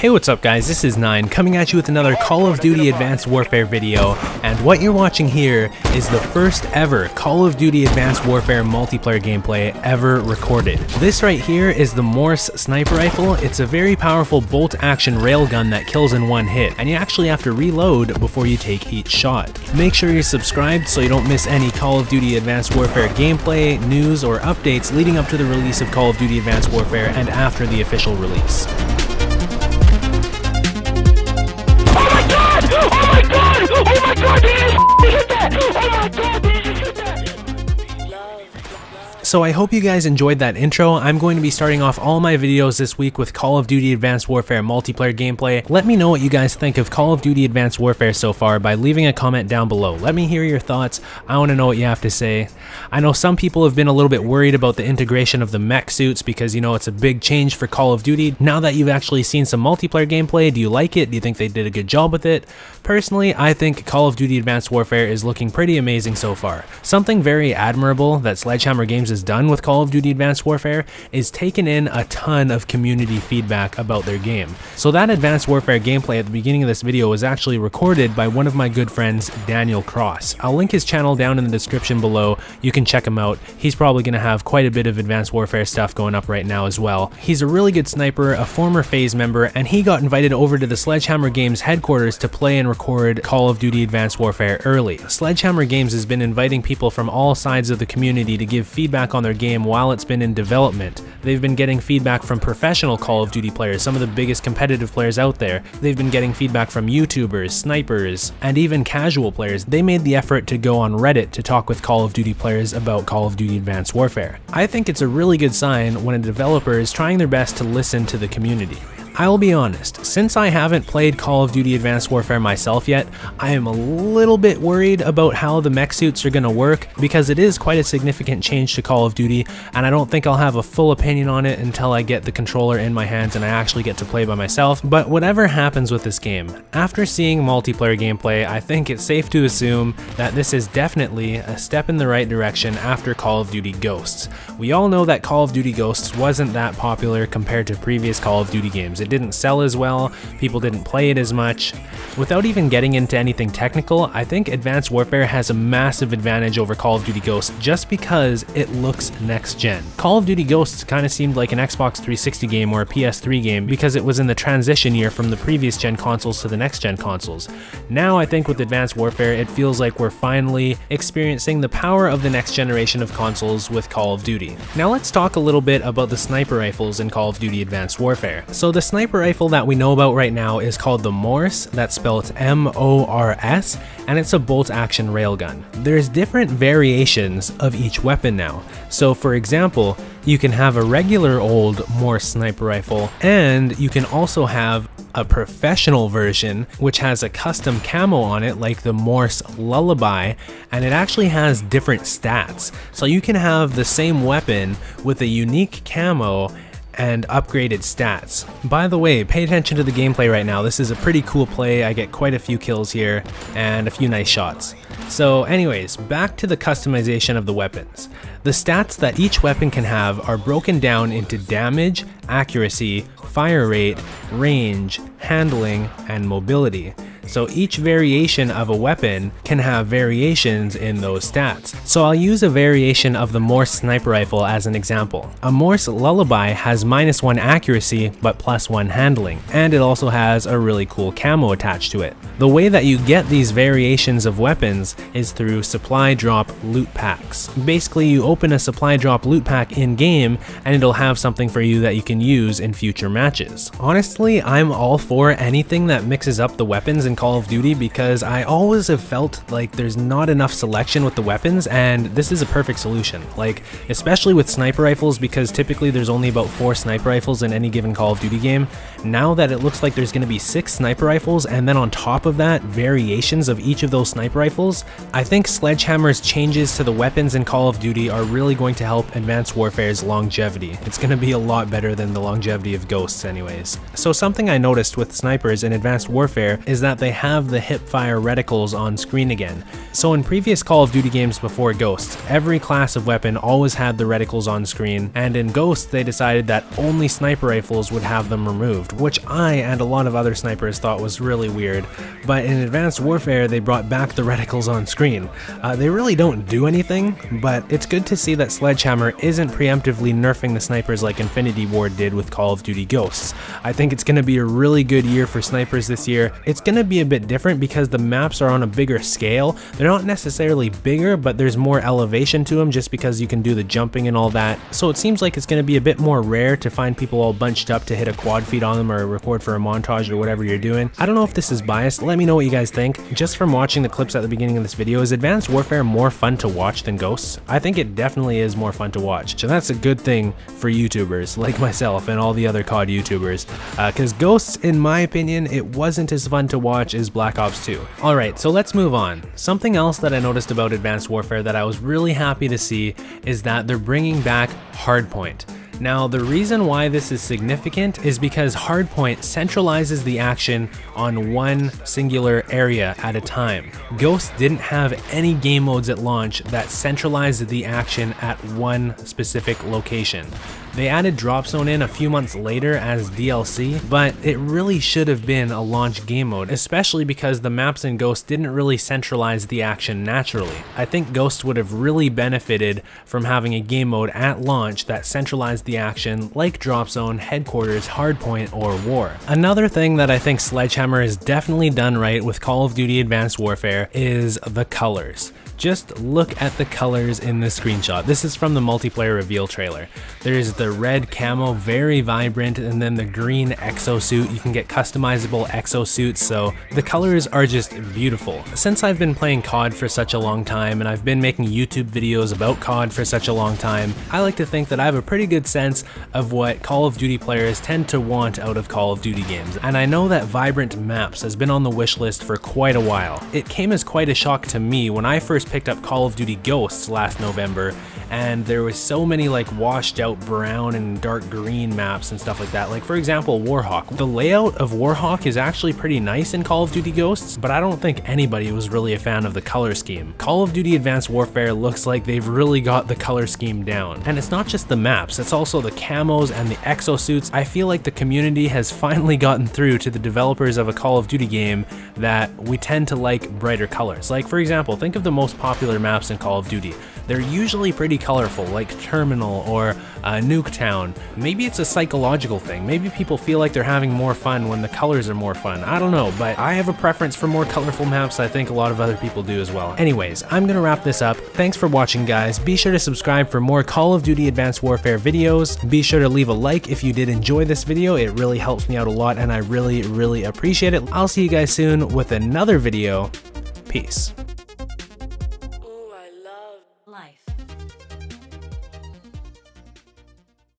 Hey, what's up guys, this is Nine coming at you with another Call of Duty Advanced Warfare video, and what you're watching here is the first ever Call of Duty Advanced Warfare multiplayer gameplay ever recorded. This right here is the Morse sniper rifle. It's a very powerful bolt action railgun that kills in one hit, and you actually have to reload before you take each shot. Make sure you're subscribed so you don't miss any Call of Duty Advanced Warfare gameplay, news, or updates leading up to the release of Call of Duty Advanced Warfare and after the official release. Oh my god, did you hit that? Oh my god, did you hit that? So I hope you guys enjoyed that intro. I'm going to be starting off all my videos this week with Call of Duty Advanced Warfare multiplayer gameplay. Let me know what you guys think of Call of Duty Advanced Warfare so far by leaving a comment down below. Let me hear your thoughts. I want to know what you have to say. I know some people have been a little bit worried about the integration of the mech suits because, you know, it's a big change for Call of Duty. Now that you've actually seen some multiplayer gameplay, do you like it? Do you think they did a good job with it? Personally, I think Call of Duty Advanced Warfare is looking pretty amazing so far. Something very admirable that Sledgehammer Games has done with Call of Duty Advanced Warfare is taken in a ton of community feedback about their game. So that Advanced Warfare gameplay at the beginning of this video was actually recorded by one of my good friends, Daniel Cross. I'll link his channel down in the description below. You can check him out. He's probably going to have quite a bit of Advanced Warfare stuff going up right now as well. He's a really good sniper, a former FaZe member, and he got invited over to the Sledgehammer Games headquarters to play and record Call of Duty Advanced Warfare early. Sledgehammer Games has been inviting people from all sides of the community to give feedback on their game while it's been in development. They've been getting feedback from professional Call of Duty players, some of the biggest competitive players out there. They've been getting feedback from YouTubers, snipers, and even casual players. They made the effort to go on Reddit to talk with Call of Duty players about Call of Duty Advanced Warfare. I think it's a really good sign when a developer is trying their best to listen to the community. I will be honest, since I haven't played Call of Duty Advanced Warfare myself yet, I am a little bit worried about how the mech suits are going to work because it is quite a significant change to Call of Duty, and I don't think I'll have a full opinion on it until I get the controller in my hands and I actually get to play by myself. But whatever happens with this game, after seeing multiplayer gameplay, I think it's safe to assume that this is definitely a step in the right direction after Call of Duty Ghosts. We all know that Call of Duty Ghosts wasn't that popular compared to previous Call of Duty games. It didn't sell as well, people didn't play it as much. Without even getting into anything technical, I think Advanced Warfare has a massive advantage over Call of Duty Ghosts just because it looks next gen. Call of Duty Ghosts kind of seemed like an Xbox 360 game or a PS3 game because it was in the transition year from the previous gen consoles to the next gen consoles. Now I think with Advanced Warfare it feels like we're finally experiencing the power of the next generation of consoles with Call of Duty. Now let's talk a little bit about the sniper rifles in Call of Duty Advanced Warfare. So the sniper rifle that we know about right now is called the Morse, that's spelled M-O-R-S, and it's a bolt action railgun. There's different variations of each weapon now. So for example, you can have a regular old Morse sniper rifle, and you can also have a professional version which has a custom camo on it like the Morse Lullaby, and it actually has different stats. So you can have the same weapon with a unique camo and upgraded stats. By the way, pay attention to the gameplay right now. This is a pretty cool play. I get quite a few kills here and a few nice shots. So anyways, back to the customization of the weapons. The stats that each weapon can have are broken down into damage, accuracy, fire rate, range, handling, and mobility. So each variation of a weapon can have variations in those stats. So I'll use a variation of the Morse sniper rifle as an example. A Morse Lullaby has -1 accuracy but +1 handling, and it also has a really cool camo attached to it. The way that you get these variations of weapons is through supply drop loot packs. Basically, you open a supply drop loot pack in game and it'll have something for you that you can use in future matches. Honestly, I'm all for anything that mixes up the weapons in Call of Duty because I always have felt like there's not enough selection with the weapons, and this is a perfect solution. Like, especially with sniper rifles, because typically there's only about 4 sniper rifles in any given Call of Duty game. Now that it looks like there's going to be 6 sniper rifles, and then on top of that, variations of each of those sniper rifles, I think Sledgehammer's changes to the weapons in Call of Duty are really going to help Advanced Warfare's longevity. It's going to be a lot better than the longevity of Ghosts anyways. So something I noticed with snipers in Advanced Warfare is that they have the hipfire reticles on screen again. So in previous Call of Duty games before Ghosts, every class of weapon always had the reticles on screen, and in Ghosts they decided that only sniper rifles would have them removed, which I and a lot of other snipers thought was really weird. But in Advanced Warfare they brought back the reticles on screen. They really don't do anything, but it's good to see that Sledgehammer isn't preemptively nerfing the snipers like Infinity Ward did with Call of Duty Ghosts. I think it's going to be a really good year for snipers this year. It's going to be a bit different because the maps are on a bigger scale. They're not necessarily bigger, but there's more elevation to them just because you can do the jumping and all that. So it seems like it's going to be a bit more rare to find people all bunched up to hit a quad feed on them or record for a montage or whatever you're doing. I don't know if this is biased. Let me know what you guys think. Just from watching the clips at the beginning of this video, is Advanced Warfare more fun to watch than Ghosts? I think it definitely is more fun to watch. So that's a good thing for YouTubers like myself and all the other COD YouTubers. Because Ghosts, in my opinion, it wasn't as fun to watch as Black Ops 2. Alright, so let's move on. Something else that I noticed about Advanced Warfare that I was really happy to see is that they're bringing back Hardpoint. Now, the reason why this is significant is because Hardpoint centralizes the action on one singular area at a time. Ghost didn't have any game modes at launch that centralized the action at one specific location. They added Drop Zone in a few months later as DLC, but it really should have been a launch game mode, especially because the maps in Ghost didn't really centralize the action naturally. I think Ghost would have really benefited from having a game mode at launch that centralized the action like Drop Zone, Headquarters, Hardpoint, or War. Another thing that I think Sledgehammer has definitely done right with Call of Duty Advanced Warfare is the colors. Just look at the colors in this screenshot. This is from the multiplayer reveal trailer. There's the red camo, very vibrant, and then the green exosuit. You can get customizable exosuits, so the colors are just beautiful. Since I've been playing COD for such a long time, and I've been making YouTube videos about COD for such a long time, I like to think that I have a pretty good sense of what Call of Duty players tend to want out of Call of Duty games. And I know that vibrant maps has been on the wish list for quite a while. It came as quite a shock to me when I first picked up Call of Duty Ghosts last November, and there was so many like washed out brown and dark green maps and stuff like that. Like for example, Warhawk. The layout of Warhawk is actually pretty nice in Call of Duty Ghosts, but I don't think anybody was really a fan of the color scheme. Call of Duty Advanced Warfare looks like they've really got the color scheme down. And it's not just the maps, it's also the camos and the exosuits. I feel like the community has finally gotten through to the developers of a Call of Duty game that we tend to like brighter colors. Like for example, think of the most popular maps in Call of Duty. They're usually pretty colorful, like Terminal or Nuketown. Maybe it's a psychological thing. Maybe people feel like they're having more fun when the colors are more fun. I don't know, but I have a preference for more colorful maps. I think a lot of other people do as well. Anyways, I'm gonna wrap this up. Thanks for watching, guys. Be sure to subscribe for more Call of Duty Advanced Warfare videos. Be sure to leave a like if you did enjoy this video. It really helps me out a lot, and I really appreciate it. I'll see you guys soon with another video. Peace. Life.